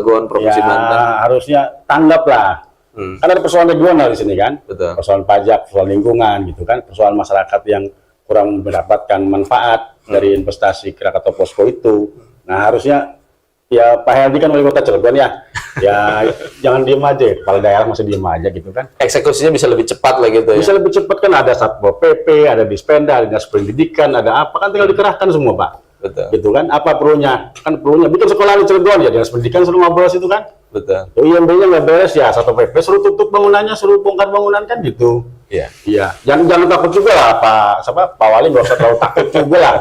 Cilegon, Provinsi Banten. Harusnya tanggap lah. Kan ada persoalan regional di sini kan, Betul. persoalan pajak, persoalan lingkungan gitu kan, persoalan masyarakat yang kurang mendapatkan manfaat dari investasi Krakatau Posko itu. Nah harusnya ya Pak Heldi kan wali kota Cilegon ya, ya jangan diem aja, kepala daerah masih diem aja gitu kan. Eksekusinya bisa lebih cepat lah gitu Bisa ya. lebih cepat kan, ada Satpol PP, ada Dispenda, ada Dinas Pendidikan, ada apa kan tinggal dikerahkan semua Pak. Betul. Gitu kan, apa perlunya? Kan perlunya bikin sekolah di Cilegon ya, Dinas Pendidikan suruh ngobrol situ kan. Betul. IMB-nya nggak beres ya, Satpol PP suruh tutup bangunannya, suruh bongkar bangunan kan gitu. Iya. Iya, jangan takut juga lah Pak Wali, nggak usah terlalu takut juga lah.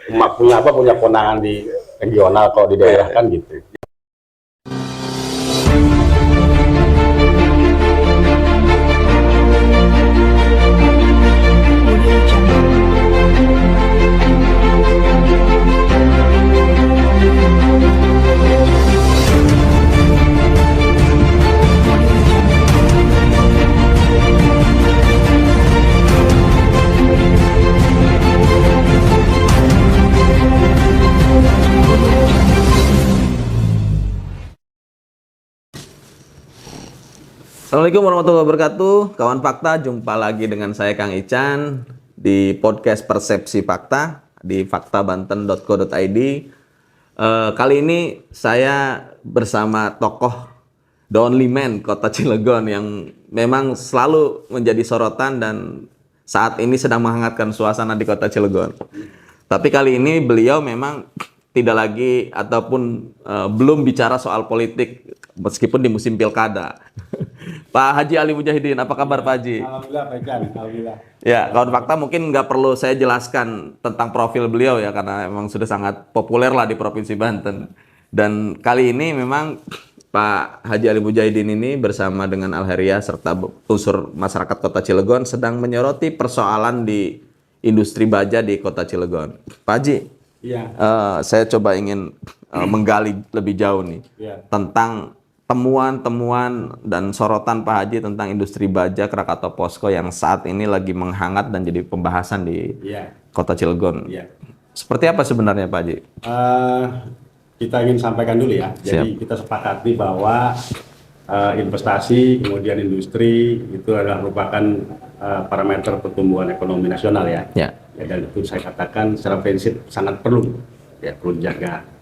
Yang punya kewenangan di regional kok di daerah kan gitu. Assalamualaikum warahmatullahi wabarakatuh. Kawan Fakta, jumpa lagi dengan saya Kang Ican di podcast Persepsi Fakta di faktabanten.co.id. Kali ini saya bersama tokoh The Only Man Kota Cilegon yang memang selalu menjadi sorotan dan saat ini sedang menghangatkan suasana di Kota Cilegon. Tapi kali ini beliau memang tidak lagi ataupun belum bicara soal politik meskipun di musim pilkada. Pak Haji Ali Mujahidin, apa kabar Pak Haji? Alhamdulillah Pak Ican, alhamdulillah. Ya, kawan Fakta mungkin nggak perlu saya jelaskan tentang profil beliau ya, karena memang sudah sangat populer lah di Provinsi Banten. Dan kali ini memang Pak Haji Ali Mujahidin ini bersama dengan Al Heria serta unsur masyarakat Kota Cilegon sedang menyoroti persoalan di industri baja di Kota Cilegon. Pak Haji, Iya. saya coba ingin menggali lebih jauh nih tentang temuan-temuan dan sorotan Pak Haji tentang industri baja Krakatau Posko yang saat ini lagi menghangat dan jadi pembahasan di Kota Cilegon. Seperti apa sebenarnya Pak Haji? Kita ingin sampaikan dulu ya. Jadi kita sepakati bahwa investasi kemudian industri itu adalah merupakan parameter pertumbuhan ekonomi nasional ya. Dan itu saya katakan secara prinsip sangat perlu dijaga.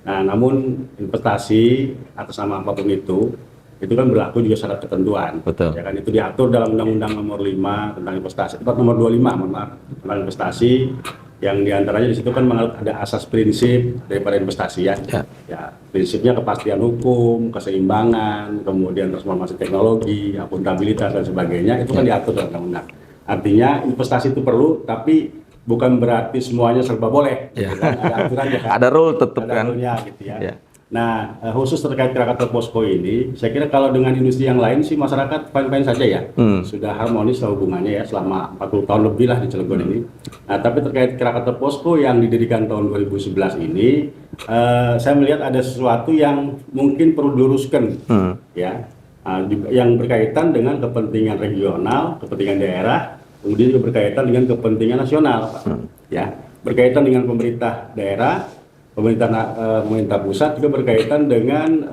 Nah, namun investasi atas nama apapun itu kan berlaku juga syarat ketentuan. Betul. Ya kan, itu diatur dalam Undang-Undang Nomor 5 tentang investasi, nomor 25 tentang investasi, yang diantaranya di situ kan ada asas prinsip daripada investasi ya. Ya, prinsipnya kepastian hukum, keseimbangan, kemudian transformasi teknologi, akuntabilitas dan sebagainya, itu kan diatur dalam undang-undang. Artinya investasi itu perlu, tapi bukan berarti semuanya serba boleh. Gitu kan? Ada aturannya kan. Ada rule tetap kan. Rule-nya gitu ya. Nah, khusus terkait Krakatau Posko ini, saya kira kalau dengan industri yang lain sih masyarakat fine-fine saja ya. Sudah harmonis lah hubungannya ya selama 40 tahun lebih lah di Cilegon ini. Nah, tapi terkait Krakatau Posko yang didirikan tahun 2011 ini, saya melihat ada sesuatu yang mungkin perlu diluruskan ya. Yang berkaitan dengan kepentingan regional, kepentingan daerah, kemudian juga berkaitan dengan kepentingan nasional, Pak. Ya, berkaitan dengan pemerintah daerah, pemerintah pusat, juga berkaitan dengan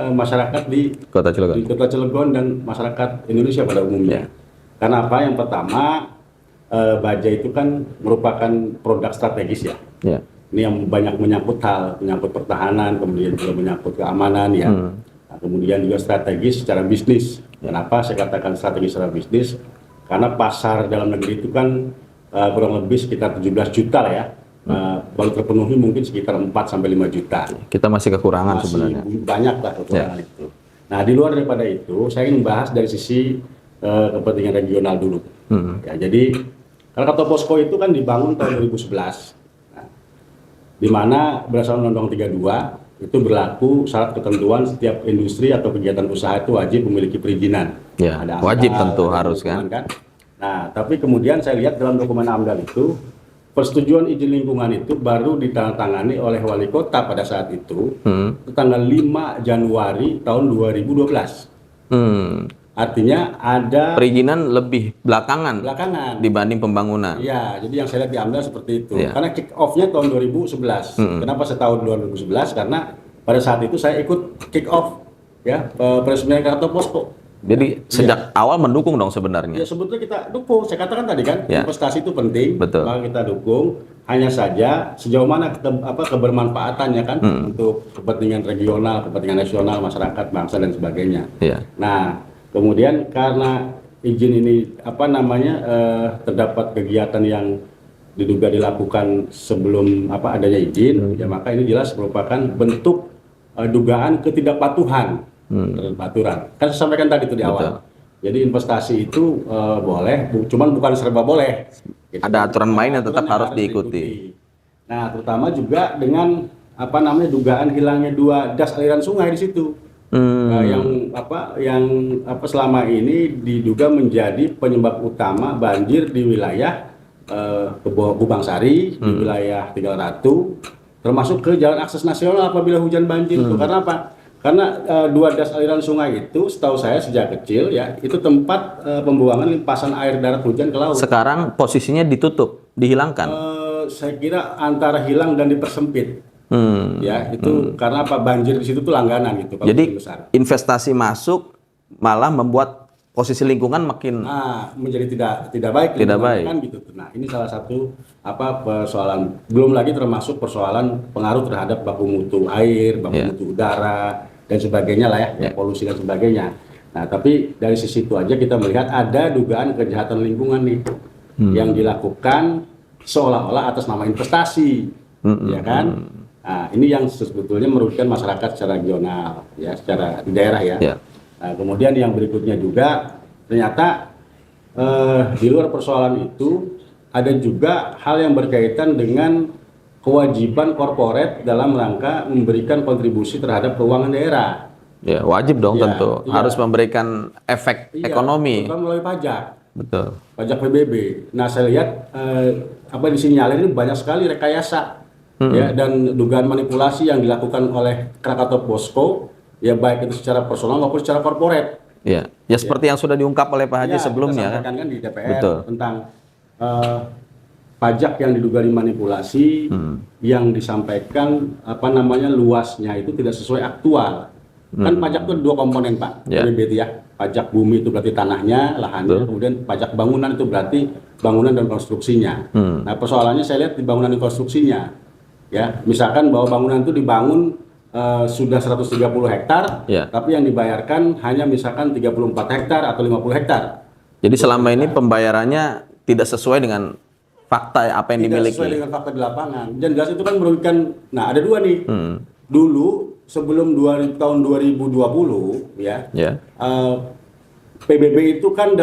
masyarakat di Kota Cilegon dan masyarakat Indonesia pada umumnya. Karena apa? Yang pertama, baja itu kan merupakan produk strategis ya. Ini yang banyak menyangkut pertahanan, kemudian juga menyangkut keamanan ya. Nah, kemudian juga strategis secara bisnis. Kenapa saya katakan strategis secara bisnis? Karena pasar dalam negeri itu kan kurang lebih sekitar 17 juta lah ya. Baru terpenuhi mungkin sekitar 4-5 juta. Kita masih kekurangan sebenarnya. Banyak lah kekurangan itu. Nah, di luar daripada itu, saya ingin membahas dari sisi kepentingan regional dulu. Ya, jadi Krakatau Posko itu kan dibangun tahun 2011. Nah, di mana berdasarkan Undang-Undang 32 itu berlaku syarat ketentuan setiap industri atau kegiatan usaha itu wajib memiliki perizinan. Ada wajib tentu harus kan. Nah, tapi kemudian saya lihat dalam dokumen AMDAL itu persetujuan izin lingkungan itu baru ditandatangani oleh wali kota pada saat itu tanggal 5 Januari tahun 2012. Artinya ada perizinan lebih belakangan dibanding pembangunan. Iya, jadi yang saya lihat di AMDAL seperti itu. Karena kick off-nya tahun 2011. Kenapa setahun 2011? Karena pada saat itu saya ikut kick off ya peresmian Krakatau Posko. Jadi sejak awal mendukung dong sebenarnya. Ya sebetulnya kita dukung. Saya katakan tadi kan investasi itu penting, Betul. maka kita dukung. Hanya saja sejauh mana kebermanfaatannya kan untuk kepentingan regional, kepentingan nasional, masyarakat, bangsa dan sebagainya. Iya. Nah, kemudian karena izin ini terdapat kegiatan yang diduga dilakukan sebelum adanya izin, ya maka ini jelas merupakan bentuk dugaan ketidakpatuhan terhadap aturan. Kan saya sampaikan tadi itu di awal. Jadi investasi itu boleh, cuman bukan serba boleh. Gitu. Ada aturan main yang tetap harus diikuti. Nah, terutama juga dengan dugaan hilangnya 2 das aliran sungai di situ. Yang selama ini diduga menjadi penyebab utama banjir di wilayah Gubang Sari, di wilayah Tegal Ratu, termasuk ke jalan akses nasional apabila hujan banjir. Karena apa? Karena 2 das aliran sungai itu, setahu saya sejak kecil ya, itu tempat pembuangan limpasan air darat hujan ke laut. Sekarang posisinya ditutup, dihilangkan. Saya kira antara hilang dan dipersempit. Ya, itu karena apa? Banjir di situ tuh langganan gitu. Jadi besar. investasi masuk malah membuat posisi lingkungan makin menjadi tidak baik. Tidak baik. Kan gitu. Nah, ini salah satu persoalan. Belum lagi termasuk persoalan pengaruh terhadap baku mutu air, baku mutu udara dan sebagainya lah ya, polusi dan sebagainya. Nah, tapi dari sisi itu aja kita melihat ada dugaan kejahatan lingkungan nih yang dilakukan seolah-olah atas nama investasi, ya kan? Nah, ini yang sebetulnya merugikan masyarakat secara regional, ya, secara di daerah ya. Nah, kemudian yang berikutnya juga ternyata di luar persoalan itu ada juga hal yang berkaitan dengan kewajiban korporat dalam rangka memberikan kontribusi terhadap keuangan daerah. Ya, wajib dong tentu. Harus memberikan efek ekonomi. Melalui pajak. Betul. Pajak PBB. Nah, saya lihat disinyalir ini banyak sekali rekayasa ya, dan dugaan manipulasi yang dilakukan oleh Krakatau Posko, ya baik itu secara personal maupun secara korporat. Ya, seperti yang sudah diungkap oleh Pak Haji sebelumnya kita sampaikan kan di DPR tentang pajak yang diduga dimanipulasi, yang disampaikan luasnya itu tidak sesuai aktual. Kan pajak itu ada 2 komponen Pak, PBB itu ya. Pajak bumi itu berarti tanahnya, lahannya, kemudian pajak bangunan itu berarti bangunan dan konstruksinya. Nah, persoalannya saya lihat di bangunan dan konstruksinya. Ya, misalkan bahwa bangunan itu dibangun sudah 130 hektar, tapi yang dibayarkan hanya misalkan 34 hektar atau 50 hektar. Jadi selama ini pembayarannya tidak sesuai dengan fakta apa yang dimiliki. Tidak sesuai dengan fakta di lapangan. Dan jelas itu kan merugikan. Nah, ada 2 nih. Dulu sebelum tahun 2020 ya. PBB itu kan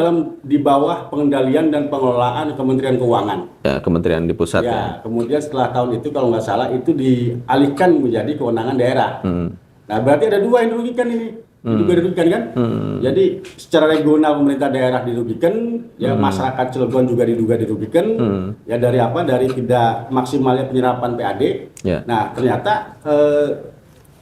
di bawah pengendalian dan pengelolaan Kementerian Keuangan. Ya, kementerian di pusat ya. Kemudian setelah tahun itu kalau nggak salah itu dialihkan menjadi kewenangan daerah. Nah, berarti ada 2 yang dirugikan ini. Juga dirugikan kan? Jadi secara regional pemerintah daerah dirugikan, ya masyarakat Cilegon juga diduga dirugikan. Ya dari Dari tidak maksimalnya penyerapan PAD. Nah, ternyata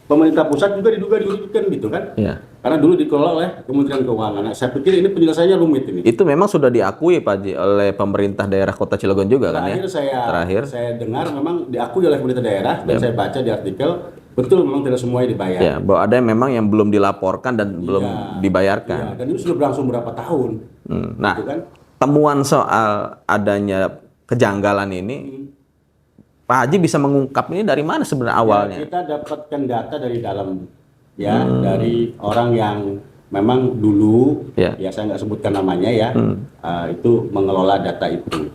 pemerintah pusat juga diduga dirugikan gitu kan? Karena dulu dikelola oleh Kementerian Keuangan. Nah, saya pikir ini penyelesaiannya rumit ini. Itu memang sudah diakui Pak Haji oleh pemerintah daerah Kota Cilegon juga kan ya? Terakhir saya dengar memang diakui oleh pemerintah daerah dan saya baca di artikel betul memang tidak semuanya dibayar. Ya, bahwa ada yang memang yang belum dilaporkan dan belum dibayarkan. Dan ini sudah berlangsung berapa tahun. Nah, gitu kan? Temuan soal adanya kejanggalan ini, Pak Haji bisa mengungkap ini dari mana sebenarnya awalnya? Kita dapatkan data dari dalam, dari orang yang memang dulu, saya nggak sebutkan namanya itu mengelola data itu,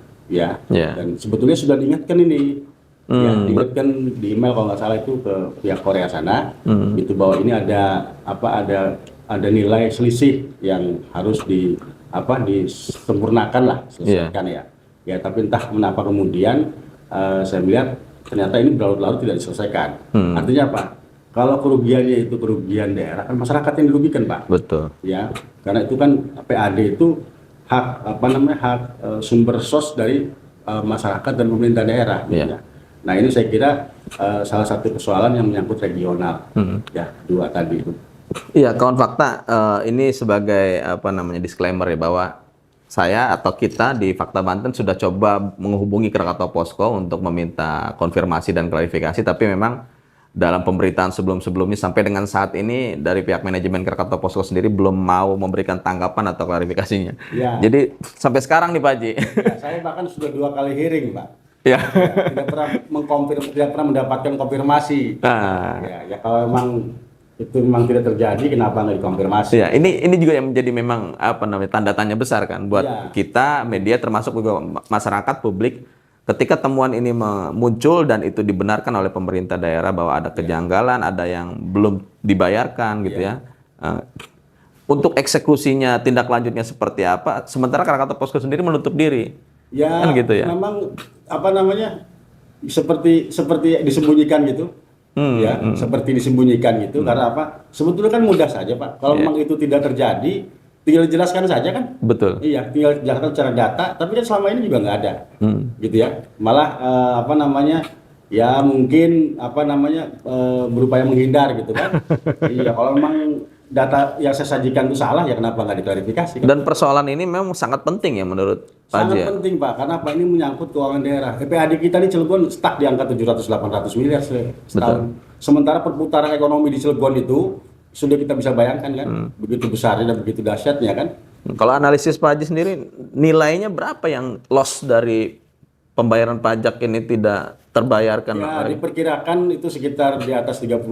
Dan sebetulnya sudah diingatkan ini. Diingatkan di email kalau nggak salah itu ke pihak Korea sana, itu bahwa ini ada nilai selisih yang harus disempurnakan lah, selesaikan ya. Tapi entah kenapa kemudian saya melihat ternyata ini berlarut-larut tidak diselesaikan. Artinya apa? Kalau kerugiannya itu kerugian daerah, kan masyarakat yang dirugikan Pak. Betul. Ya, karena itu kan PAD itu hak hak sumber sos dari masyarakat dan pemerintah daerah. Ya. Nah, ini saya kira salah satu persoalan yang menyangkut regional, 2 tadi itu. Iya, kawan fakta, ini sebagai disclaimer ya, bahwa saya atau kita di Fakta Banten sudah coba menghubungi Krakatau Posko untuk meminta konfirmasi dan klarifikasi, tapi memang dalam pemberitaan sebelum-sebelumnya sampai dengan saat ini dari pihak manajemen Krakatau Posko sendiri belum mau memberikan tanggapan atau klarifikasinya. Ya. Jadi sampai sekarang nih Pak Haji. Ya, saya bahkan sudah 2 kali hearing, Pak. Ya. Ya, tidak pernah mendapatkan konfirmasi. Nah. Ya kalau memang itu memang tidak terjadi, kenapa nggak dikonfirmasi? Ya, ini juga yang menjadi memang apa namanya tanda tanya besar kan buat Ya. kita media termasuk juga masyarakat publik. Ketika temuan ini muncul dan itu dibenarkan oleh pemerintah daerah bahwa ada kejanggalan, ada yang belum dibayarkan gitu ya. Untuk eksekusinya, tindak lanjutnya seperti apa? Sementara Krakatau Posko sendiri menutup diri. Ya, Kan gitu ya. memang apa namanya seperti disembunyikan gitu. Seperti disembunyikan gitu. Karena apa? Sebetulnya kan mudah saja, Pak. Kalau memang itu tidak terjadi, tinggal dijelaskan saja kan? Betul. Iya, tinggal dijelaskan secara data, tapi kan selama ini juga nggak ada, gitu ya. Malah apa namanya, ya mungkin apa namanya berupaya menghindar gitu kan. Iya, kalau memang data yang saya sajikan itu salah, ya kenapa nggak diklarifikasi? Kan? Dan persoalan ini memang sangat penting ya menurut Pak Sangat Haji ya? penting, Pak, karena apa ini menyangkut keuangan daerah. PAD kita di Cilegon stuck di angka 700-800 miliar setahun. Sementara perputaran ekonomi di Cilegon itu sudah kita bisa bayangkan kan, begitu besarnya dan begitu dahsyatnya kan. Kalau analisis Pak Haji sendiri, nilainya berapa yang loss dari pembayaran pajak ini tidak terbayarkan? Ya, diperkirakan itu sekitar di atas 30-40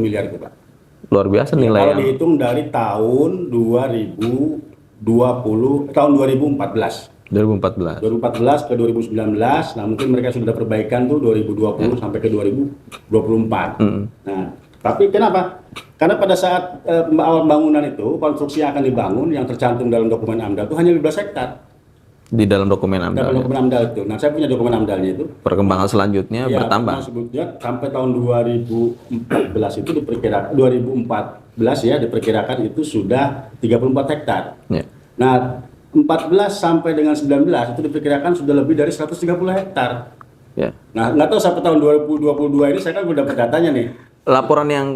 miliar itu, Pak. Luar biasa Ya, nilai kalau yang dihitung dari tahun 2020, tahun 2014. 2014. 2014 ke 2019, nah mungkin mereka sudah perbaikan tuh 2020 sampai ke 2024. Nah, tapi kenapa? Karena pada saat awal bangunan itu, konstruksi yang akan dibangun yang tercantum dalam dokumen AMDAL itu hanya 15 hektar. Di dalam dokumen AMDAL. Dalam dokumen AMDAL itu. Nah, saya punya dokumen AMDALnya itu. Perkembangan selanjutnya Ya, bertambah. sebutnya sampai tahun 2014 itu diperkirakan 2014 ya diperkirakan itu sudah 34 hektar. Ya. Nah, 14 sampai dengan 19 itu diperkirakan sudah lebih dari 130 hektar. Ya. Nah, nggak tahu sampai tahun 2022 ini saya kan udah dapat datanya nih. Laporan yang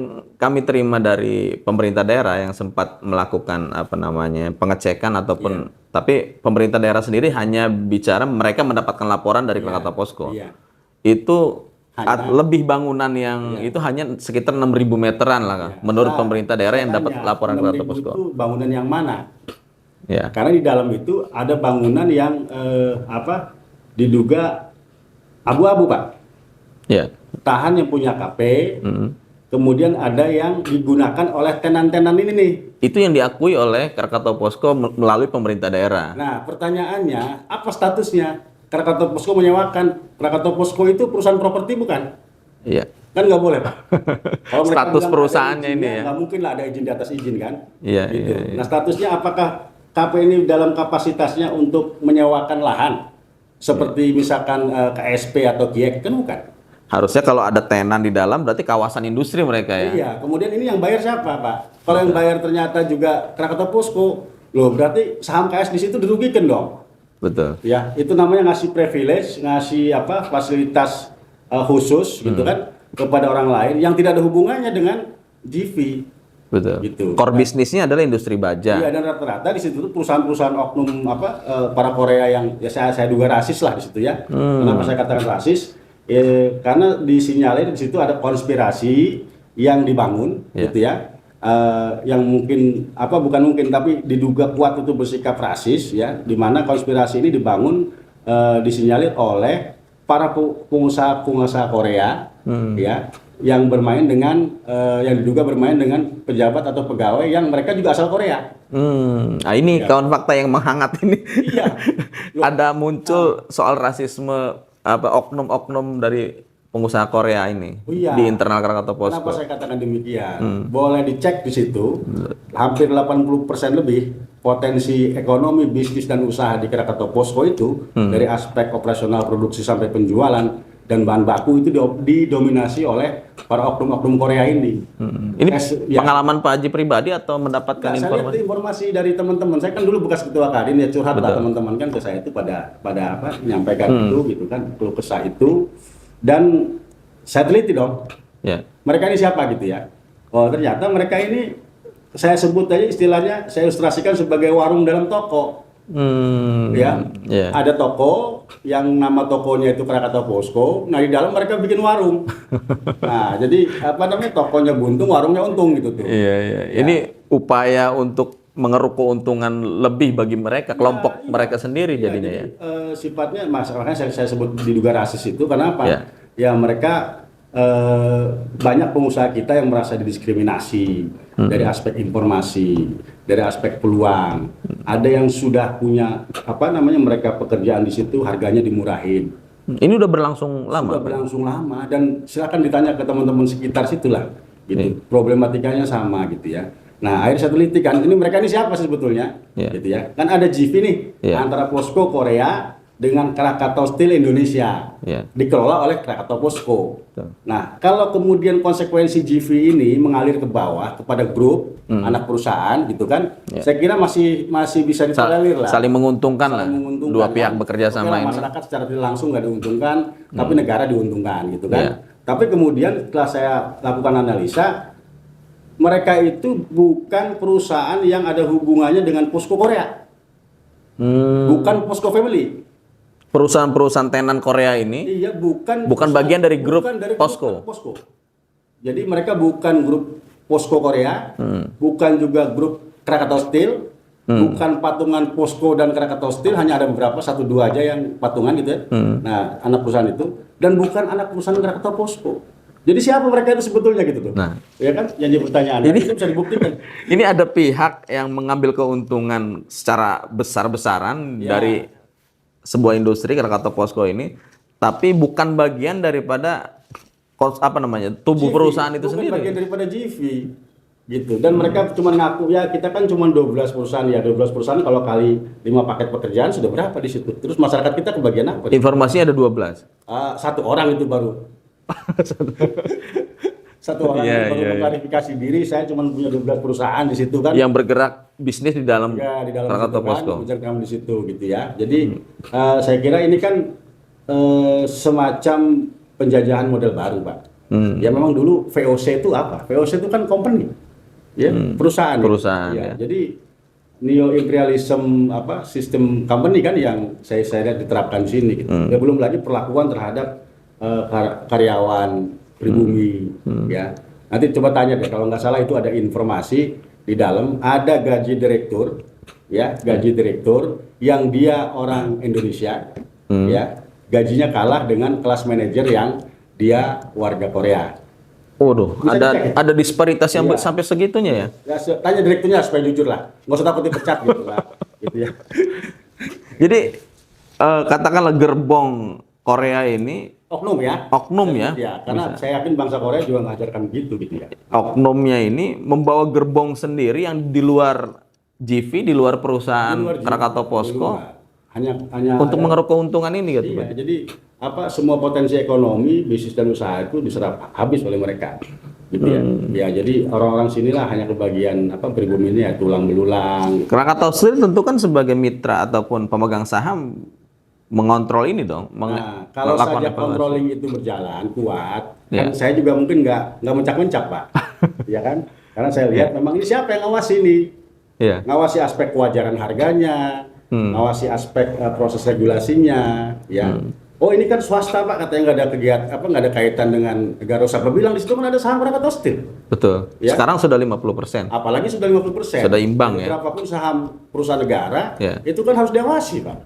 kami terima dari pemerintah daerah yang sempat melakukan apa namanya pengecekan ataupun tapi pemerintah daerah sendiri hanya bicara mereka mendapatkan laporan dari Krakatau Posko. Iya. Itu lebih bangunan yang itu hanya sekitar 6.000 meteran lah Kak, menurut pemerintah daerah yang dapat laporan Krakatau Posko. Itu bangunan yang mana? Ya. Karena di dalam itu ada bangunan yang diduga abu-abu, Pak. Ya. Tahan yang punya KP, kemudian ada yang digunakan oleh tenan-tenan ini nih. Itu yang diakui oleh Krakatau Posko melalui pemerintah daerah. Nah, pertanyaannya, apa statusnya? Krakatau Posko menyewakan. Krakatau Posko itu perusahaan properti bukan? Iya. Kan nggak boleh, Pak. Kalau mereka Status bilang perusahaannya ada izinnya, ini ya. nggak mungkin lah ada izin di atas izin kan? Iya, Gitu. iya, iya. Nah, statusnya apakah KP ini dalam kapasitasnya untuk menyewakan lahan? Seperti misalkan KSP atau GIEK, kan bukan? Harusnya kalau ada tenan di dalam berarti kawasan industri mereka ya. Iya, kemudian ini yang bayar siapa, Pak? Kalau yang bayar ternyata juga Krakatau Posko, loh berarti saham KS di situ dirugikan dong. Betul. Ya, itu namanya ngasih privilege, ngasih apa fasilitas khusus gitu kan kepada orang lain yang tidak ada hubungannya dengan GV. Betul. Gitu. Core bisnisnya adalah industri baja. Iya, dan rata-rata di situ tuh perusahaan-perusahaan oknum para Korea yang ya saya duga rasis lah di situ ya. Kenapa saya katakan rasis? Karena disinyalir di situ ada konspirasi yang dibangun gitu ya. Yang mungkin bukan mungkin tapi diduga kuat itu bersikap rasis ya, di mana konspirasi ini dibangun disinyalir oleh para pengusaha Korea ya yang bermain dengan yang diduga bermain dengan pejabat atau pegawai yang mereka juga asal Korea. Nah ini kawan fakta yang menghangat ini. Iya. Ada muncul soal rasisme oknum-oknum dari pengusaha Korea ini di internal Krakatau Posko. Kenapa saya katakan demikian? Boleh dicek di situ, hampir 80% lebih potensi ekonomi, bisnis dan usaha di Krakatau Posko itu dari aspek operasional produksi sampai penjualan dan bahan baku itu didominasi oleh para oknum-oknum Korea ini. Ini pengalaman Pak Haji pribadi atau mendapatkan Saya lihat informasi? informasi dari teman-teman. Saya kan dulu bekas ketua Kadin ya, curhat lah teman-teman kan ke saya itu pada menyampaikan itu gitu kan, keluh kesah itu. Dan saya teliti dong, mereka ini siapa gitu ya. Oh ternyata mereka ini saya sebut aja istilahnya, saya ilustrasikan sebagai warung dalam toko. Ya, Iya. ada toko yang nama tokonya itu Krakatau Posko. Nah, di dalam mereka bikin warung. Nah, jadi apa namanya, tokonya buntung, warungnya untung gitu tuh. Iya, iya. Ya. Ini upaya untuk mengeruk keuntungan lebih bagi mereka, kelompok Iya. mereka sendiri Iya, jadinya jadi, ya. sifatnya makanya saya sebut diduga rasis itu karena apa? Ya. Ya mereka banyak pengusaha kita yang merasa didiskriminasi dari aspek informasi, dari aspek peluang. Ada yang sudah punya apa namanya, mereka pekerjaan di situ harganya dimurahin. Ini udah berlangsung lama, Sudah Pak? berlangsung lama dan silakan ditanya ke teman-teman sekitar situlah gitu. Problematikanya sama gitu ya. Nah, akhirnya saya teliti kan, ini mereka ini siapa sih sebetulnya? Iya. Gitu ya. Kan ada GV nih Iya. antara Posko Korea dengan Krakatau Steel Indonesia. Iya. Dikelola oleh Krakatau Posko. Betul. Nah, kalau kemudian konsekuensi GV ini mengalir ke bawah kepada grup anak perusahaan gitu kan, saya kira masih bisa ditolerir lah. Saling menguntungkan lah. Saling menguntungkan, Dua kan. pihak bekerja Oke sama lah, ini. masyarakat secara tidak langsung nggak diuntungkan, tapi negara diuntungkan gitu kan. Iya. Tapi kemudian setelah saya lakukan analisa, mereka itu bukan perusahaan yang ada hubungannya dengan Posko Korea, bukan Posko Family. Perusahaan-perusahaan tenan Korea ini Iya, bukan bagian dari grup bukan dari Posko. Posko. Jadi mereka bukan grup Posko Korea, bukan juga grup Krakatau Steel, bukan patungan Posko dan Krakatau Steel, hanya ada beberapa, 1-2 aja yang patungan gitu ya. Nah, anak perusahaan itu, dan bukan anak perusahaan Krakatau Posko. Jadi siapa mereka itu sebetulnya gitu tuh? Nah. Ya kan, yang jadi pertanyaan. Itu bisa dibuktikan. ini ada pihak yang mengambil keuntungan secara besar-besaran dari sebuah industri Krakatau Posko ini, tapi bukan bagian daripada tubuh GV, perusahaan itu bukan sendiri. bagian daripada GV gitu. Dan mereka cuma ngaku ya kita kan cuma 12 perusahaan ya, 12 perusahaan kalau kali 5 paket pekerjaan sudah berapa di situ. Terus masyarakat kita kebagian apa? Informasinya ada 12. Satu orang itu baru. Satu orang Iya, itu baru iya. mengklarifikasi diri, saya cuma punya 12 perusahaan di situ kan. Yang bergerak bisnis di dalam Ya, di dalam Krakatau situ kan, Posko. mengerjakan di situ gitu ya. Jadi saya kira ini kan semacam penjajahan model baru, Pak. Ya memang dulu VOC itu apa? VOC itu kan company, ya perusahaan. Perusahaan, Ya. ya. Jadi neo imperialism sistem company kan yang saya lihat diterapkan di sini. Gitu. Ya belum lagi perlakuan terhadap karyawan pribumi, ya. Nanti coba tanya deh, kalau nggak salah itu ada informasi di dalam ada gaji direktur, ya gaji direktur yang dia orang Indonesia, ya gajinya kalah dengan kelas manajer yang dia warga Korea. Waduh, Bisa dicek ya? ada disparitas yang Iya. sampai segitunya ya. Ya, tanya direkturnya supaya jujur lah, nggak usah takut dipecat gitu lah, gitu ya. Jadi katakanlah gerbong Korea ini, Oknum ya. Oknum ya? Ya, karena saya yakin bangsa Korea juga ngajarkan begitu gitu ya. oknumnya ini membawa gerbong sendiri yang di luar GV, di luar perusahaan Di luar Krakatau di Posko luar. Hanya untuk mengeruk keuntungan ini gitu, iya, Pak. jadi semua potensi ekonomi, bisnis dan usaha itu diserap habis oleh mereka. Gitu ya. Ya, jadi orang-orang sinilah hanya kebagian pribumi ini ya tulang belulang. Krakatau Steel tentu kan sebagai mitra ataupun pemegang saham mengontrol ini dong. Nah, kalau melakukan saja evaluasi. controlling itu berjalan kuat, Ya. kan saya juga mungkin nggak mencak-mencak, Pak. Ya kan? Karena saya lihat memang ini siapa yang ngawasi ini? Iya. Ngawasi aspek kewajaran harganya, ngawasi aspek proses regulasinya, ya. Oh ini kan swasta Pak, katanya nggak ada kegiatan, nggak ada kaitan dengan negara. Siapa bilang di situ kan ada saham Krakatau Steel? Betul. Ya. Sekarang sudah 50%. Apalagi sudah 50%. Sudah imbang ya. Berapapun saham perusahaan negara, Ya. itu kan harus diawasi Pak.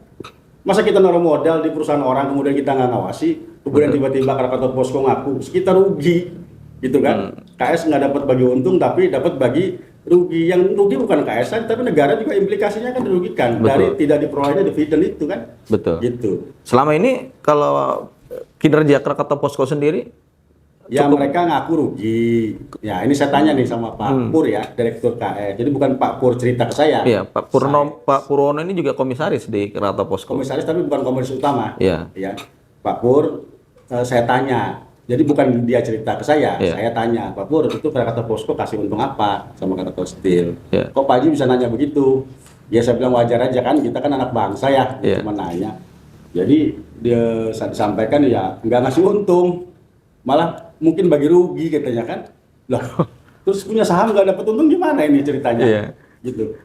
Masa kita naruh modal di perusahaan orang kemudian kita nggak ngawasi, kemudian tiba-tiba Krakatau Posko ngaku kita rugi, gitu kan? KS nggak dapat bagi untung tapi dapat bagi rugi. Yang rugi bukan KS tapi negara juga implikasinya kan dirugikan Betul. dari tidak diperolehnya dividen itu kan? Betul. Gitu. Selama ini kalau kinerja Krakatau Posko sendiri, Ya mereka ngaku rugi. Ya ini saya tanya nih sama Pak Pur ya, Direktur KS. Jadi bukan Pak Pur cerita ke saya. iya Pak Purwono ini juga komisaris di Krakatau Posko. Komisaris tapi bukan komisaris utama. Iya. Ya, Pak Pur, saya tanya. Jadi bukan dia cerita ke saya, Iya. saya tanya, Pak Pur itu Krakatau Posko kasih untung apa sama Krakatau Steel? Iya. Kok Pak Haji bisa nanya begitu? Ya saya bilang wajar aja kan, kita kan anak bangsa ya, dia Iya. cuma nanya. Jadi dia saat disampaikan ya nggak ngasih untung, malah mungkin bagi rugi katanya kan. Lah, terus punya saham nggak dapat untung gimana ini ceritanya? Iya. Gitu.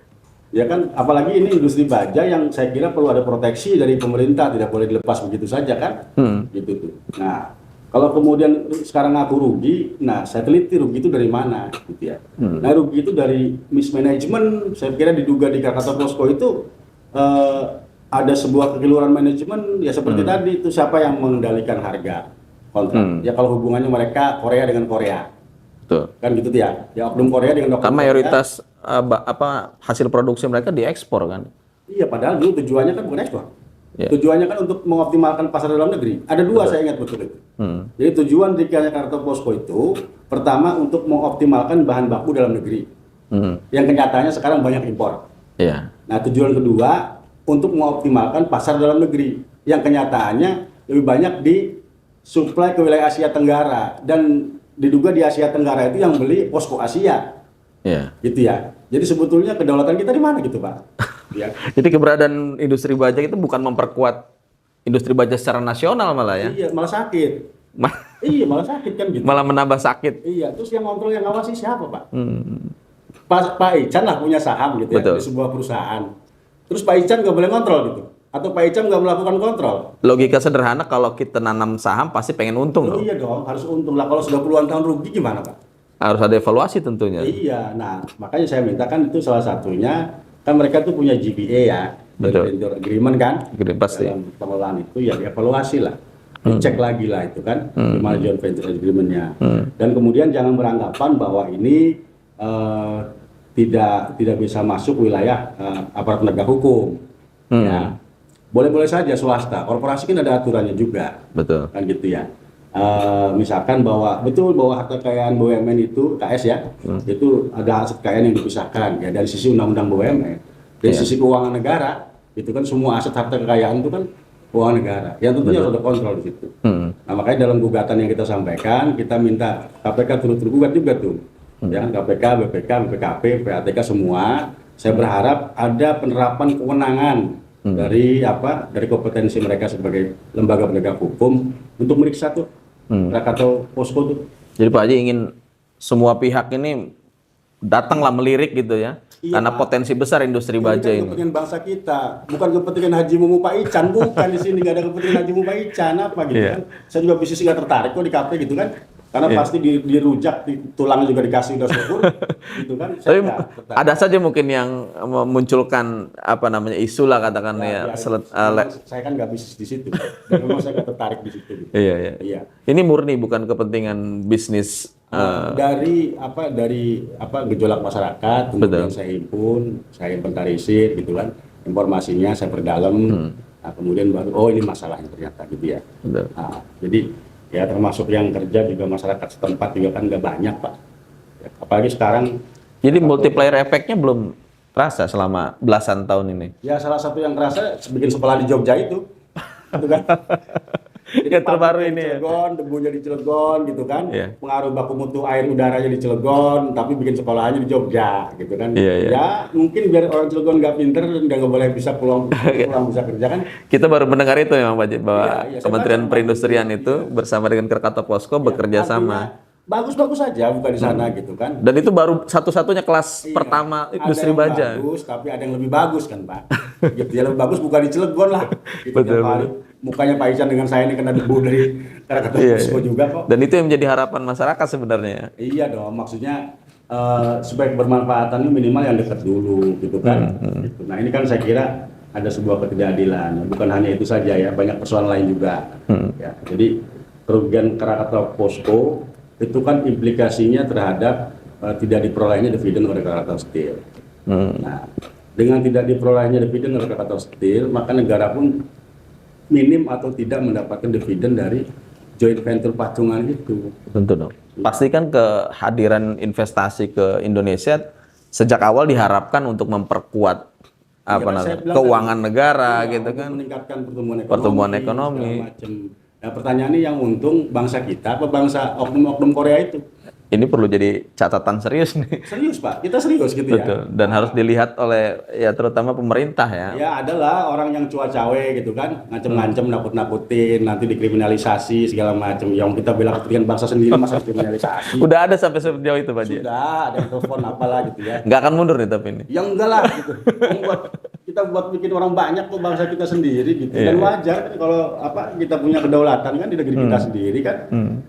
Ya kan, apalagi ini industri baja yang saya kira perlu ada proteksi dari pemerintah, tidak boleh dilepas begitu saja kan, gitu tuh. Nah, kalau kemudian sekarang aku rugi, nah saya teliti rugi itu dari mana, gitu ya. Nah rugi itu dari mismanagement, saya kira diduga di Krakatau Posko itu ada sebuah kekeliruan manajemen, ya seperti tadi itu siapa yang mengendalikan harga kontrak. Ya kalau hubungannya mereka Korea dengan Korea. Betul. Kan gitu ya. Ya oknum Korea dengan oknum Kan Korea. mayoritas hasil produksi mereka diekspor kan. Iya, padahal dulu tujuannya kan bukan ekspor. Ya. Tujuannya kan untuk mengoptimalkan pasar dalam negeri. Ada dua saya ingat betul itu. Jadi tujuan dirikannya Krakatau Posko itu pertama untuk mengoptimalkan bahan baku dalam negeri. Yang kenyataannya sekarang banyak impor. Iya. Nah, tujuan kedua untuk mengoptimalkan pasar dalam negeri. Yang kenyataannya lebih banyak disuplai ke wilayah Asia Tenggara, dan diduga di Asia Tenggara itu yang beli Posko Asia. Iya. Gitu ya. Jadi sebetulnya kedaulatan kita di mana gitu, Pak? Ya. Jadi keberadaan industri baja itu bukan memperkuat industri baja secara nasional malah ya. Iya, malah sakit. Iya, malah sakit kan gitu. Malah menambah sakit. Iya, terus yang kontrol yang ngawasi siapa, Pak? Pak Ican lah punya saham gitu ya. Betul. Di sebuah perusahaan. Terus Pak Ican nggak boleh kontrol gitu. Atau Pak Ican nggak melakukan kontrol. Logika sederhana, kalau kita nanam saham pasti pengen untung dong. Iya dong, harus untung lah. Kalau sudah puluhan tahun rugi gimana, Pak? Harus ada evaluasi tentunya. Iya, nah makanya saya mintakan itu salah satunya, kan mereka tuh punya GBA ya, Betul. Vendor Agreement kan, Pasti. dalam pengelolaan itu ya dievaluasi lah, dicek lagi lah itu kan, gimana joint venture agreement-nya. Dan kemudian jangan beranggapan bahwa ini tidak bisa masuk wilayah aparat penegak hukum. Ya, boleh-boleh saja swasta, korporasi kan ada aturannya juga, Betul. kan gitu ya. Misalkan bahwa harta kekayaan BUMN itu KS ya, itu ada aset kekayaan yang dipisahkan ya dari sisi undang-undang BUMN, dari sisi keuangan negara itu kan semua aset harta kekayaan itu kan keuangan negara yang tentunya harus ada kontrol di situ. Nah makanya dalam gugatan yang kita sampaikan kita minta KPK turut tergugat juga tuh, ya KPK, BPK, BPKP, PATK semua. Saya berharap ada penerapan kewenangan dari kompetensi mereka sebagai lembaga penegak hukum untuk meriksa tuh Krakatau Posko tuh. Jadi Pak Haji ingin semua pihak ini datanglah melirik gitu ya. Iya, Karena Pak. potensi besar industri baja kan ini. kepentingan bangsa kita, bukan kepentingan Haji Mumu Pak Ican, bukan di sini nggak ada kepentingan Haji Mumu Pak Ican apa gitu Iya. kan. Saya juga bisnis nggak tertarik kok di KP gitu kan. Karena pasti dirujak, tulangnya juga dikasih udah syukur, gitu kan. Saya Tapi nggak tertarik. ada saja mungkin yang memunculkan isu lah katakan Saya kan nggak bisnis di situ, dan memang saya nggak tertarik di situ. Gitu. Iya. Iya. Ini murni bukan kepentingan bisnis. Dari gejolak masyarakat, kemudian saya inventarisir gitu kan, informasinya saya perdalam, nah, kemudian baru ini masalahnya ternyata gitu ya. Betul. Nah, jadi ya termasuk yang kerja juga masyarakat setempat juga kan nggak banyak Pak. Ya, apalagi sekarang. Jadi multiplier efeknya belum terasa selama belasan tahun ini. Ya salah satu yang kerasa bikin sekolah di Jogja itu kan. Yang terbaru ini ya. Cilegon, debunya di Cilegon gitu kan. Iya. Pengaruh baku mutu air udaranya di Cilegon, tapi bikin sekolahannya di Jogja gitu kan. Iya. Ya mungkin biar orang Cilegon nggak pinter dan nggak boleh bisa pulang bisa kerja kan. Kita baru mendengar itu memang Pak Haji, bahwa Iya, Kementerian saya Perindustrian itu bersama dengan Krakatau Posko bekerja sama. Artinya, bagus-bagus saja bukan di sana gitu kan. Dan itu baru satu-satunya kelas Iya. pertama industri Ada yang baja. bagus, tapi ada yang lebih bagus kan Pak. Gitu ya, lebih bagus bukan di Cilegon lah. Gitu, Betul, tiap hari. Mukanya Pak Ican dengan saya ini kena debu dari Krakatau Posko juga kok. Dan itu yang menjadi harapan masyarakat sebenarnya. Iya dong, maksudnya supaya bermanfaatan ini minimal yang dekat dulu gitu kan. Gitu. Nah ini kan saya kira ada sebuah ketidakadilan. Bukan hanya itu saja ya, banyak persoalan lain juga. Ya, jadi kerugian Krakatau Posko itu kan implikasinya terhadap tidak diperolehnya dividen oleh Krakatau Steel. Nah, dengan tidak diperolehnya dividen oleh Krakatau Steel, maka negara pun minim atau tidak mendapatkan dividen dari joint venture patungan itu. Tentu dong. Pastikan kehadiran investasi ke Indonesia sejak awal diharapkan untuk memperkuat keuangan negara gitu kan. Meningkatkan Pertumbuhan ekonomi. segala macam. Nah pertanyaannya yang untung bangsa kita apa bangsa oknum-oknum Korea itu? ini perlu jadi catatan serius nih. Serius Pak, kita serius gitu ya. Betul. Dan harus dilihat oleh ya terutama pemerintah ya. Ya adalah orang yang cuaca gitu kan, ngancem-ngancem, nakut-nakutin, nanti dikriminalisasi segala macam. Yang kita bela kepentingan bangsa sendiri masa dikriminalisasi. Udah ada sampai sejauh itu Pak Ji? Sudah, ada yang telepon apalah gitu ya. Nggak akan mundur nih tapi ini. Ya enggak lah gitu. Kita buat bikin orang banyak tuh bangsa kita sendiri gitu. Dan wajar kan kalau kita punya kedaulatan kan di negeri kita sendiri kan.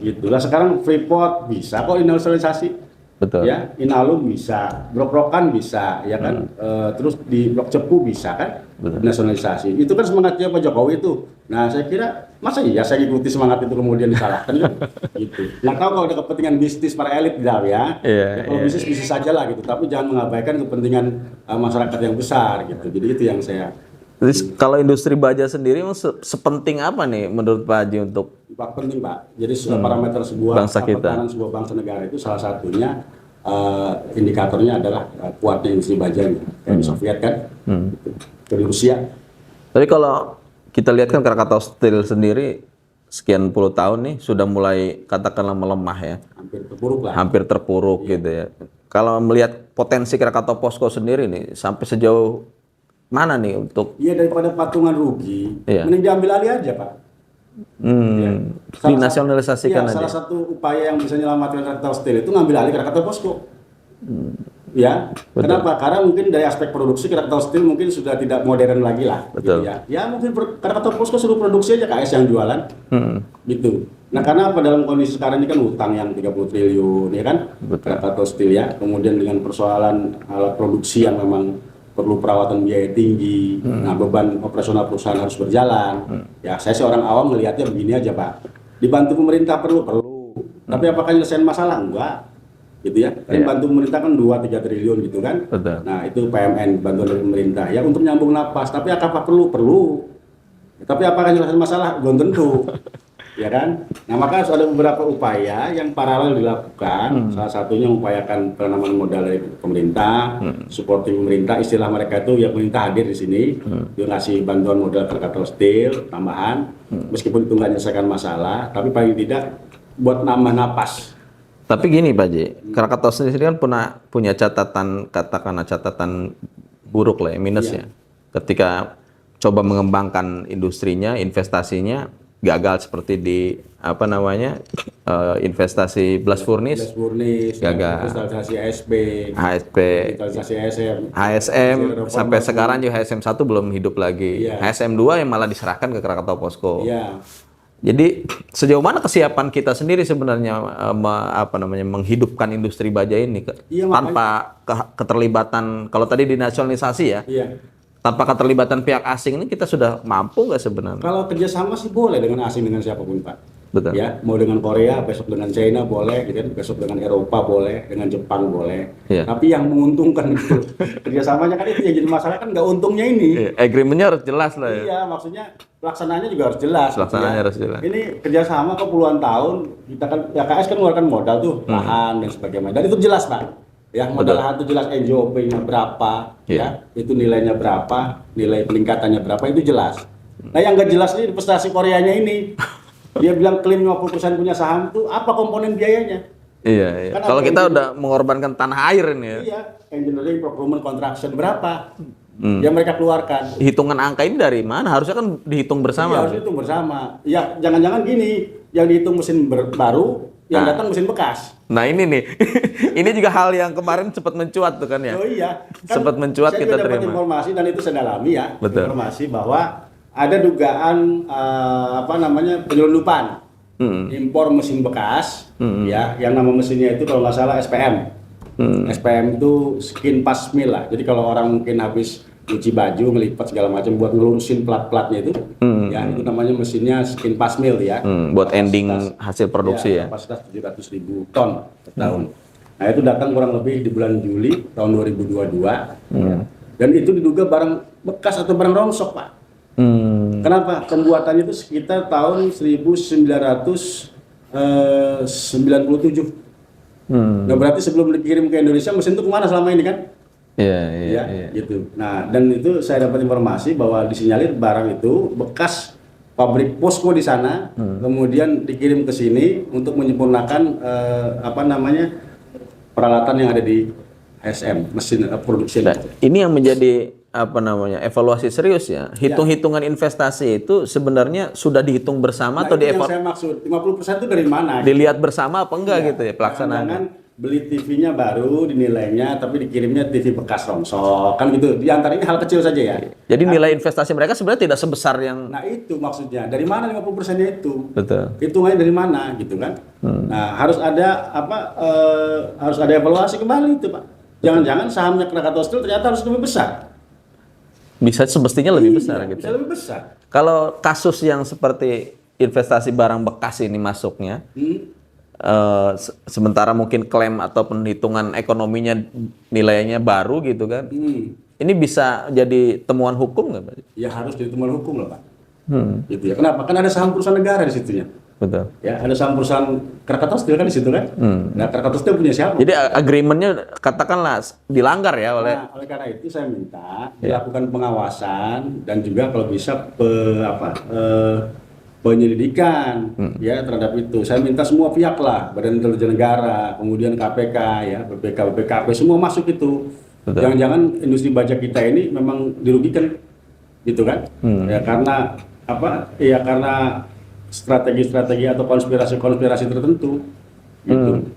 Gitulah sekarang Freeport bisa kok industrialisasi. Betul. Ya, Inalum bisa, Blok Rokan bisa, ya kan. Terus di Blok Cepu bisa kan. Nasionalisasi. Itu kan semangatnya Pak Jokowi itu. Nah, saya kira masa iya saya ikuti semangat itu kemudian disalahkan kan? Gitu. Nggak tahu kalau ada kepentingan bisnis para elit tidak ya. Kalau bisnis saja lah gitu, tapi jangan mengabaikan kepentingan masyarakat yang besar gitu. Jadi itu yang saya. Jadi kalau industri baja sendiri sepenting apa nih menurut Pak Haji untuk penting Pak. Jadi parameter sebuah bangsa kita, pertahanan sebuah bangsa negara itu salah satunya indikatornya adalah kuatnya industri bajanya. Kayak di Soviet kan, dari Rusia. Tapi kalau kita lihat kan Krakatau Steel sendiri sekian puluh tahun nih sudah mulai katakanlah melemah ya. Hampir terpuruk lah. Hampir terpuruk gitu ya. Kalau melihat potensi Krakatau Posko sendiri nih sampai sejauh mana nih untuk? Iya daripada patungan rugi, mending diambil alih aja Pak. Dinasionalisasikan aja. Salah satu upaya yang bisa menyelamatkan Krakatau Steel itu ngambil alih Krakatau Posko. Ya, betul. Kenapa? Karena mungkin dari aspek produksi Krakatau Steel mungkin sudah tidak modern lagi lah. Betul. Gitu ya. Ya mungkin Krakatau Posko suruh produksi aja KS yang jualan. Gitu. Nah karena dalam kondisi sekarang ini kan utang yang 30 triliun ya kan. Krakatau Steel ya. Kemudian dengan persoalan alat produksi yang memang perlu perawatan biaya tinggi, nah beban operasional perusahaan harus berjalan. Ya saya seorang awam melihatnya begini aja Pak. Dibantu pemerintah perlu. Tapi apakah nyelesain masalah? Enggak. Gitu ya. Kan bantu pemerintah kan 2-3 triliun gitu kan. Betul. Nah itu PMN bantuan dari pemerintah. Ya untuk nyambung napas. Tapi apakah perlu? Tapi apakah nyelesain masalah? Belum tentu. Ya kan? Nah maka harus ada beberapa upaya yang paralel dilakukan. Salah satunya mengupayakan penanaman modal dari pemerintah, supporting pemerintah. Istilah mereka itu ya pemerintah hadir di sini, dia ngasih bantuan modal Krakatau Steel tambahan, meskipun itu nggak menyelesaikan masalah, tapi paling tidak buat nambah napas. Tapi gini Pak Ji, Krakatau sendiri kan punya catatan, katakanlah catatan buruk lah ya, minus ya. Ketika coba mengembangkan industrinya, investasinya gagal seperti di investasi blast furnace gagal, investasi HSP, investasi HSM sampai sekarang juga HSM 1 belum hidup lagi. HSM 2 yang malah diserahkan ke Krakatau Posko. Jadi sejauh mana kesiapan kita sendiri sebenarnya menghidupkan industri baja ini tanpa keterlibatan, kalau tadi dinasionalisasi ya. Tanpa keterlibatan pihak asing ini kita sudah mampu nggak sebenarnya? Kalau kerjasama sih boleh dengan asing, dengan siapapun Pak. Betul. Ya, mau dengan Korea, besok dengan China boleh, gitu, besok dengan Eropa boleh, dengan Jepang boleh. Tapi yang menguntungkan itu kerjasamanya kan itu yang jadi masalah kan nggak untungnya ini. Agreementnya harus jelas lah ya. Iya, maksudnya pelaksanaannya juga harus jelas. Pelaksananya harus jelas. Ini kerjasama kok puluhan tahun kita kan, ya KS kan mengeluarkan modal tuh, lahan dan sebagainya. Dan itu jelas Pak. Ya modal lahan itu jelas NJOP-nya berapa, ya itu nilainya berapa, nilai peningkatannya berapa itu jelas. Nah yang nggak jelas ini investasi Koreanya ini, dia bilang klaim 50% punya saham tuh apa komponen biayanya? Iya. Kan kalau kita udah mengorbankan tanah air ini ya. Iya, engineering, procurement, construction berapa yang mereka keluarkan? Hitungan angka ini dari mana? Harusnya kan dihitung bersama. Iya, harus dihitung bersama. Ya jangan-jangan gini, yang dihitung mesin baru, yang datang mesin bekas. Nah ini nih, ini juga hal yang kemarin sempat mencuat tuh kan ya. Oh iya, kan sempat mencuat kita terima. Saya dapat informasi dan itu saya dalami ya. Betul. Informasi bahwa ada dugaan penyelundupan impor mesin bekas, ya, yang nama mesinnya itu kalau nggak salah SPM. SPM itu skin pass mill lah. Jadi kalau orang mungkin habis cuci baju, ngelipat segala macam buat ngelurusin plat-platnya itu, ya itu namanya mesinnya skin pass mill ya. Buat ending hasil produksi ya. Kapasitas 700.000 ton per tahun. Nah itu datang kurang lebih di bulan Juli tahun 2022. Dan itu diduga barang bekas atau barang rongsok Pak. Kenapa? Pembuatannya itu sekitar tahun 1997. Nah berarti sebelum dikirim ke Indonesia mesin itu kemana selama ini kan? Iya. Gitu. Nah dan itu saya dapat informasi bahwa disinyalir barang itu bekas pabrik posko di sana, kemudian dikirim ke sini untuk menyempurnakan peralatan yang ada di ASM, mesin produksi. Nah, ini yang menjadi evaluasi serius ya. Hitung-hitungan investasi itu sebenarnya sudah dihitung bersama atau Itu yang saya maksud, 50% itu dari mana? dilihat bersama apa enggak gitu ya pelaksanaannya. Jangan beli TV-nya baru dinilainya tapi dikirimnya TV bekas rongsok kan gitu. Di antara ini hal kecil saja ya. Jadi nilai investasi mereka sebenarnya tidak sebesar yang. Nah itu maksudnya, dari mana 50%-nya itu? Betul. Hitungannya dari mana gitu kan? Nah harus ada harus ada evaluasi kembali itu Pak. Jangan-jangan sahamnya Krakatau Steel ternyata harus lebih besar. Bisa semestinya lebih besar gitu. Bisa lebih besar. Kalau kasus yang seperti investasi barang bekas ini masuknya, sementara mungkin klaim atau perhitungan ekonominya nilainya baru gitu kan, ini bisa jadi temuan hukum nggak Pak? Ya harus jadi temuan hukum lah Pak. Gitu ya. Kenapa? Kan ada saham perusahaan negara di situnya. Betul. Ya ada saham perusahaan Krakatau Steel kan di situ kan. Nah Krakatau Steel punya siapa? Jadi agreementnya katakanlah dilanggar ya oleh. Nah, oleh karena itu saya minta dilakukan pengawasan dan juga kalau bisa penyelidikan ya terhadap itu. Saya minta semua pihak lah, Badan Intelijen Negara, kemudian KPK ya, BPK, BPKP semua masuk itu. Jangan-jangan industri baja kita ini memang dirugikan gitu kan? Ya karena Ya karena strategi-strategi atau konspirasi tertentu gitu.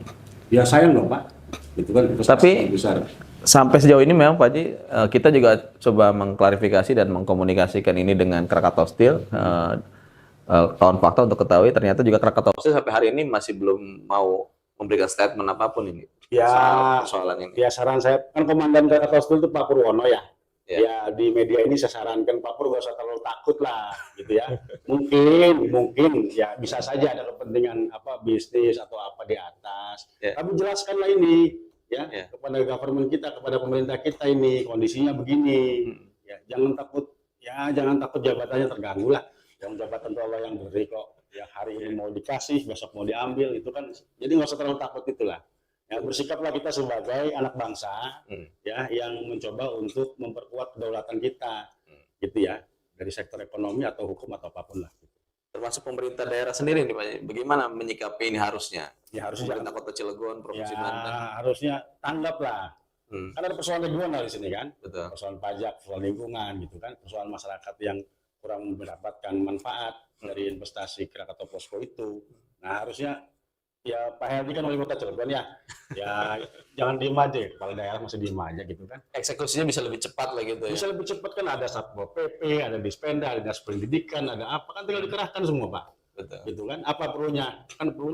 Ya sayang dong Pak. Itu kan Tapi besar. sampai sejauh ini memang Pak Haji, kita juga coba mengklarifikasi dan mengkomunikasikan ini dengan Krakatau Steel. Kawan fakta untuk ketahui ternyata juga Krakatau Steel sampai hari ini masih belum mau memberikan statement apapun ini. Ya, persoalan ini. Ya saran saya kan Komandan Krakatau Steel itu Pak Purwono ya. Ya di media ini saya sarankan Pak Pur gak usah terlalu takut lah gitu ya. Mungkin ya bisa saja ada kepentingan bisnis atau apa di atas. Tapi jelaskanlah ini ya kepada government kita, kepada pemerintah kita ini kondisinya begini. Ya jangan takut jabatannya terganggu lah. Yang jabatan Allah yang beri kok. Ya hari ini mau dikasih, besok mau diambil itu kan. Jadi nggak usah terlalu takut itulah. Ya, bersikaplah kita sebagai anak bangsa ya yang mencoba untuk memperkuat kedaulatan kita gitu ya dari sektor ekonomi atau hukum atau apapun lah gitu. Termasuk pemerintah daerah sendiri nih Pak, bagaimana menyikapi ini harusnya? Ya harusnya pemerintah Kota Cilegon, Provinsi Banten. Harusnya tanggap lah. Kan ada persoalan regional di sini kan. Betul. Persoalan pajak, persoalan lingkungan gitu kan, persoalan masyarakat yang kurang mendapatkan manfaat dari investasi Krakatau Posko itu. Nah, harusnya ya Pak Herdi kan wali kota Cilegon ya jangan diem aja, kepala daerah masih diem aja gitu kan. Eksekusinya bisa lebih cepat lah gitu ya. Bisa lebih cepat kan, ada Satpol PP, ada Dispenda, ada Dinas Pendidikan, ada apa kan tinggal dikerahkan semua Pak. Betul. Gitu kan, apa perlunya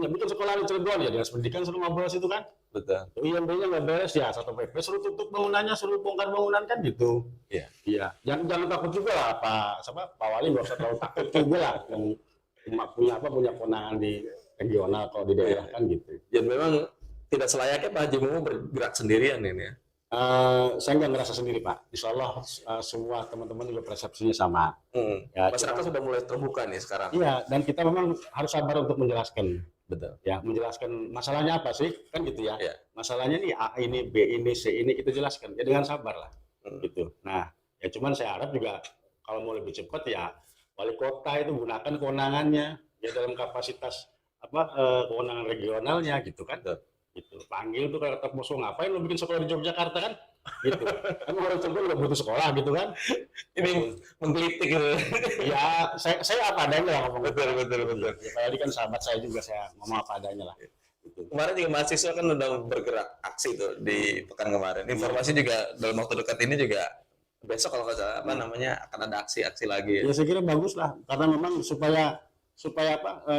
bikin sekolah di Cilegon ya, Dinas Pendidikan suruh ngobrol situ kan. Betul. IMB-nya nggak beres ya, Satpol PP suruh tutup bangunannya, suruh bongkar bangunan kan gitu. Iya. Jangan takut juga lah Pak Wali, nggak usah terlalu takut juga lah yang punya kewenangan di regional kalau di daerah kan gitu. Ya memang tidak selayaknya Pak Haji Mumu bergerak sendirian ini ya. Saya nggak ngerasa sendiri Pak. Insya Allah semua teman-teman juga persepsinya sama. Ya, masyarakat sudah mulai terbuka nih sekarang. Iya, dan kita memang harus sabar untuk menjelaskan. Betul. Ya, menjelaskan masalahnya apa sih kan gitu ya. Masalahnya nih A ini, B ini, C ini kita jelaskan. Ya dengan sabar lah. Gitu. Nah, ya cuman saya harap juga kalau mau lebih cepat ya wali kota itu gunakan kewenangannya ya dalam kapasitas kewenangan regionalnya gitu kan. Gitu. Panggil tuh Krakatau Posko, ngapain lo bikin sekolah di Yogyakarta kan? Gitu. Emang orang Cilegon nggak butuh sekolah gitu kan? Ini menggelitik gitu. Ya, saya apa adanya lah ngomong. Betul. Ya, Pak Yadi kan sahabat saya juga, saya ngomong apa adanya lah. Gitu. Kemarin juga mahasiswa kan udah bergerak aksi tuh di pekan kemarin. Informasi juga dalam waktu dekat ini juga besok kalau nggak salah akan ada aksi lagi. Ya saya kira bagus lah, karena memang supaya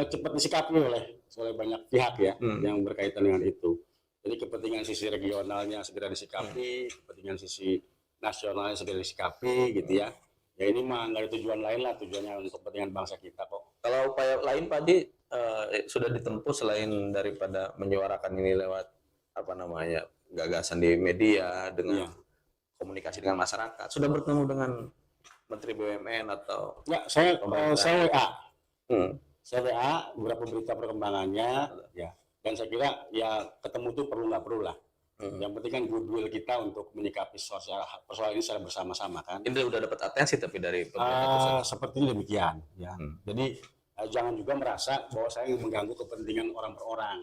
cepat disikapi oleh banyak pihak ya yang berkaitan dengan itu. Jadi kepentingan sisi regionalnya segera disikapi, kepentingan sisi nasionalnya segera disikapi gitu ya. Ya ini mah nggak ada tujuan lain lah, tujuannya untuk kepentingan bangsa kita kok. Kalau upaya lain Pak Haji sudah ditempuh selain daripada menyuarakan ini lewat gagasan di media dengan komunikasi dengan masyarakat, sudah bertemu dengan Menteri BUMN atau? Ya, saya WA. Saya WA beberapa berita perkembangannya ya, dan saya kira ya ketemu tuh perlu nggak perlu lah Yang penting kan goodwill kita untuk menyikapi persoalan ini secara bersama-sama kan. Ini udah dapat atensi tapi dari pemerintah pusat. Sepertinya demikian ya. Jadi jangan juga merasa bahwa saya mengganggu kepentingan orang per orang.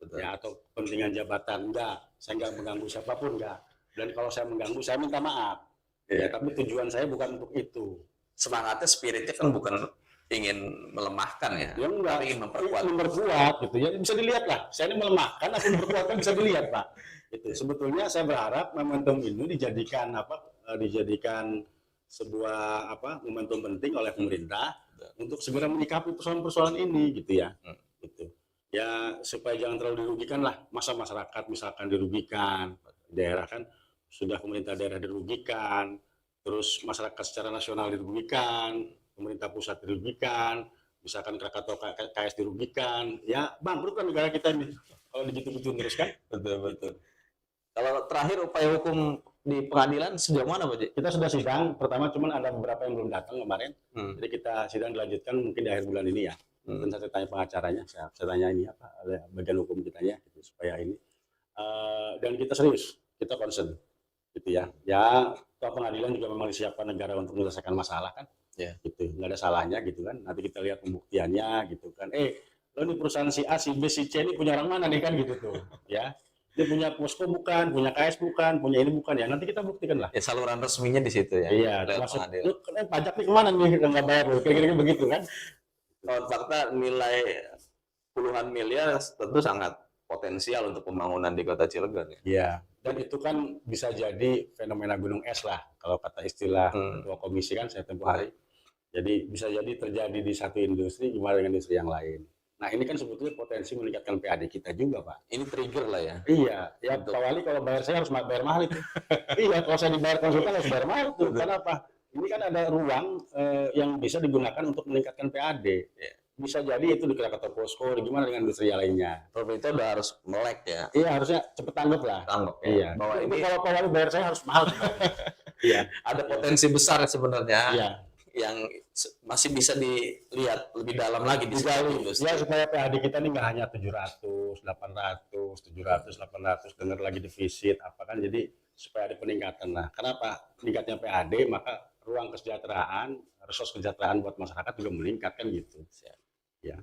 Betul. Ya, atau kepentingan jabatan. Enggak, saya enggak mengganggu siapapun, enggak. Dan kalau saya mengganggu, saya minta maaf. Ya, tapi tujuan saya bukan untuk itu. Semangatnya, spiritnya kan bukan ingin melemahkan ya, Enggak, tapi ingin memperkuat. Memperkuat gitu ya, bisa dilihat lah. Saya ini melemahkan atau memperkuat kan bisa dilihat, Pak. Itu sebetulnya saya berharap momentum ini dijadikan dijadikan sebuah momentum penting oleh pemerintah untuk segera menyikapi persoalan-persoalan ini gitu ya. Gitu. Ya supaya jangan terlalu dirugikan lah, masa masyarakat misalkan dirugikan, daerah kan sudah pemerintah daerah dirugikan, terus masyarakat secara nasional dirugikan, pemerintah pusat dirugikan, misalkan Krakatau KS dirugikan, ya bangkrut kan negara kita ini kalau digitu-gituin terus kan. Betul. Kalau terakhir upaya hukum di pengadilan sejauh mana, Pak? Kita sudah sidang, pertama cuman ada beberapa yang belum datang kemarin, jadi kita sidang dilanjutkan mungkin di akhir bulan ini ya. Dan saya tanya pengacaranya, saya tanya ini bagian hukum kitanya gitu, supaya ini dan kita serius, kita concern gitu ya. Ya toh pengadilan juga memang disiapkan negara untuk menyelesaikan masalah kan, gitu nggak ada salahnya gitu kan. Nanti kita lihat pembuktiannya gitu kan. Lo ini perusahaan si A, si B, si C ini punya orang mana nih kan gitu tuh, ya. Dia punya posko bukan, punya KS bukan, punya ini bukan ya. Nanti kita buktikan lah. Ya saluran resminya di situ ya. Iya, termasuk pajak nih kemana nih nggak bayar lo, kira-kira begitu kan. Kalau fakta nilai puluhan miliar tentu sangat potensial untuk pembangunan di Kota Cilegon ya. Iya, dan itu kan bisa jadi fenomena gunung es lah kalau kata istilah ketua komisi kan saya tempoh hari. Jadi bisa jadi terjadi di satu industri gimana dengan industri yang lain. Nah ini kan sebetulnya potensi meningkatkan PAD kita juga, Pak. Ini trigger lah ya. Iya, ya Pak Wali kalau bayar saya harus bayar mahal itu. Iya, kalau saya dibayar konsultan harus bayar mahal tuh. Kenapa? Ini kan ada ruang yang bisa digunakan untuk meningkatkan PAD. Bisa jadi itu di Krakatau Posko, gimana dengan industri lainnya. Pemerintah udah harus melek ya. Iya, harusnya cepet tanggap lah. Tanggap ya. Iya. Bahwa ini kalau Pak Wali bayar saya harus mahal. Iya. ada potensi besar sebenarnya. Iya. Yang masih bisa dilihat lebih dalam lagi di industri. Ya supaya PAD kita ini nggak hanya 700, 800, 700, 800, dengar lagi defisit apa kan, jadi supaya ada peningkatan. Nah, kenapa meningkatnya PAD, maka ruang kesejahteraan, resource kesejahteraan buat masyarakat juga meningkat kan gitu. Ya.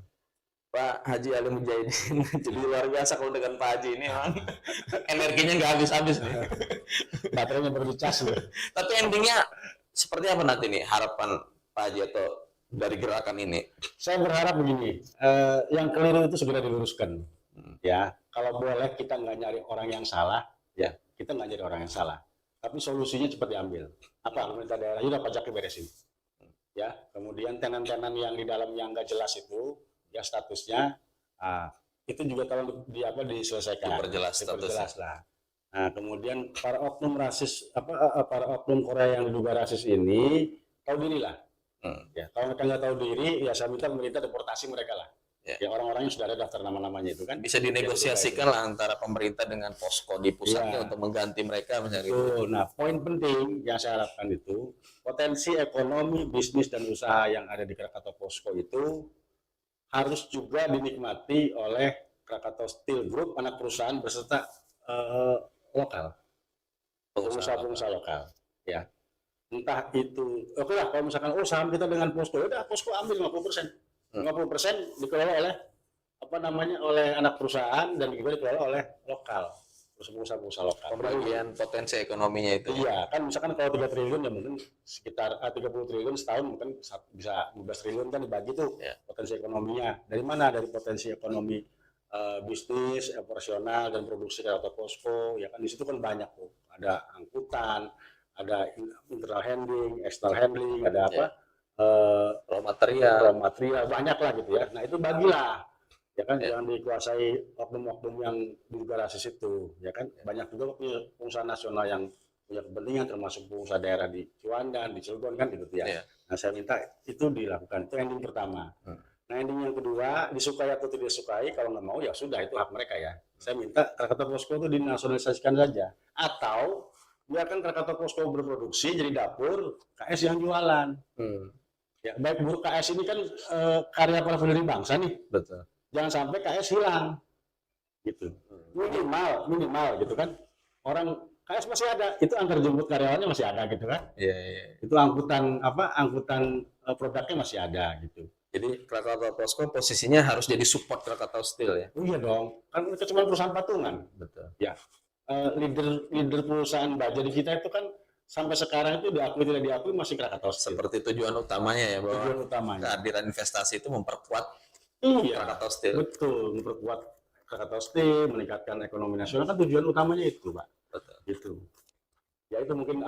Pak Haji Ali Mujahidin, jadi luar biasa kalau dengan Pak Haji ini memang energinya nggak habis-habis nih. Baterainya berdicas loh. Tapi endingnya seperti apa nanti nih harapan Pak Haji atau dari gerakan ini? Saya berharap begini, yang keliru itu segera diluruskan. Ya, kalau boleh kita nggak nyari orang yang salah, ya kita nggak nyari orang yang salah. Tapi solusinya cepat diambil. Apa? Pemerintah daerah udah pajaknya beresin. Ya, kemudian tenan-tenan yang di dalam yang nggak jelas itu, ya statusnya, itu juga tolong diselesaikan. Diperjelas lah. Nah, kemudian para oknum rasis, para oknum Korea yang diduga rasis ini tahu diri lah. Ya, kalau mereka nggak tahu diri, ya saya minta pemerintah deportasi mereka lah. Ya orang-orangnya sudah ada daftar nama-namanya itu kan. Bisa dinegosiasikan lah antara pemerintah dengan posko di pusatnya untuk mengganti mereka misalnya. Nah, poin penting yang saya harapkan itu potensi ekonomi, bisnis dan usaha yang ada di Krakatau Posko itu harus juga dinikmati oleh Krakatau Steel Group, anak perusahaan beserta lokal, pengusaha-pengusaha lokal, ya. Entah itu, oke lah kalau misalkan saham kita dengan Posko, udah Posko ambil 50%. 50% dikelola oleh oleh anak perusahaan dan juga dikelola oleh lokal, pengusaha-pengusaha lokal. Pembagian potensi ekonominya itu. Iya, kan misalkan kalau 3 triliun ya mungkin sekitar 30 triliun setahun mungkin bisa 15 triliun kan dibagi tuh potensi ekonominya. Dari mana? Dari potensi ekonomi bisnis, operasional dan produksi Krakatau Posko. Ya kan di situ kan banyak tuh. Ada angkutan, ada internal handling, external handling, ada raw material banyak lah gitu ya. Nah itu bagilah, ya kan jangan dikuasai oknum-oknum yang diduga rasis itu, ya kan banyak juga pengusaha nasional yang punya kepentingan termasuk pengusaha daerah di Ciwandan, di Cilegon kan gitu ya. Nah saya minta itu dilakukan, itu ending pertama. Nah ending yang kedua, disukai atau tidak disukai, kalau nggak mau ya sudah itu hak mereka ya. Saya minta Krakatau Posko itu dinasionalisasikan saja, atau biarkan Krakatau Posko berproduksi jadi dapur, KS yang jualan. Ya, baik buruk KS ini kan karya para pendiri bangsa nih. Betul. Jangan sampai KS hilang, gitu. Minimal gitu kan. orang KS masih ada, itu antar jemput karyawannya masih ada gitu kan. Iya, iya. Itu angkutan produknya masih ada gitu. Jadi Krakatau Posko posisinya harus jadi support Krakatau Steel ya. Oh, iya dong, kan itu cuma perusahaan patungan. Betul. Ya, leader perusahaan baja di kita itu kan sampai sekarang itu diakui tidak diakui masih Krakatau Steel. Seperti tujuan utamanya ya, bahwa Tujuan utamanya. kehadiran investasi itu memperkuat Iya, Krakatau Steel. betul, memperkuat Krakatau Steel, meningkatkan ekonomi nasional kan tujuan utamanya itu, Pak. Betul. Gitu. Ya itu mungkin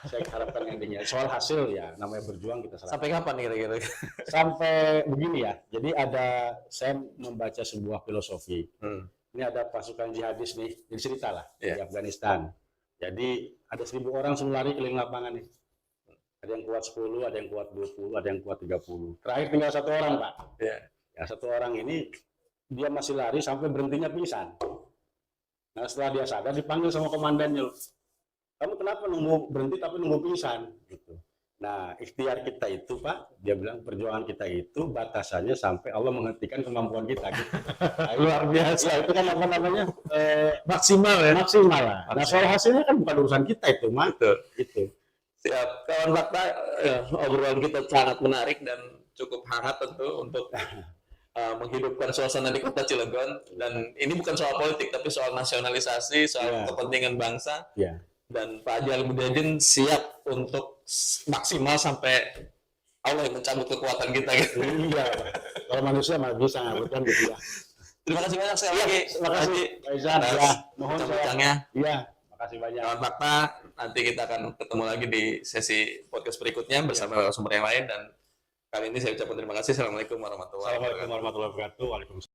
saya harapkan endingnya. Soal hasil ya namanya berjuang kita serahkan. Sampai kapan kira-kira? Sampai begini ya. Jadi saya membaca sebuah filosofi. Ini ada pasukan jihadis nih, jadi cerita lah di Afghanistan. Jadi ada 1.000 orang semua lari keliling lapangan nih. Ada yang kuat 10, ada yang kuat 20, ada yang kuat 30. Terakhir tinggal 1 orang, Pak. Ya. Ya 1 orang ini dia masih lari sampai berhentinya pingsan. Nah setelah dia sadar dipanggil sama komandannya, kamu kenapa berhenti tapi nunggu pingsan? Gitu. Nah ikhtiar kita itu Pak, dia bilang perjuangan kita itu batasannya sampai Allah menghentikan kemampuan kita. Gitu. Nah, luar biasa, itu kan apa namanya Maksimal ya. maksimal lah. Nah soal hasilnya kan bukan urusan kita itu, Mak. Itu. Siap, kawan fakta, obrolan kita sangat menarik dan cukup hangat tentu untuk menghidupkan suasana di kota Cilegon. Dan ini bukan soal politik, tapi soal nasionalisasi, soal kepentingan bangsa. Yeah. Dan Pak Haji Ali Mudahidin siap untuk maksimal sampai Allah yang mencabut kekuatan kita gitu. Iya, kalau manusia mah bisa ngabutkan gitu ya. Terima kasih banyak sekali lagi. Terima kasih, Pak Izan. Ya, mohon bincang-bincangnya. Iya, makasih banyak. Kawan fakta, nanti kita akan ketemu lagi di sesi podcast berikutnya bersama narasumber yang lain. Dan kali ini saya ucapkan terima kasih. Assalamualaikum warahmatullahi wabarakatuh. Assalamualaikum warahmatullahi wabarakatuh. Waalaikumsalam.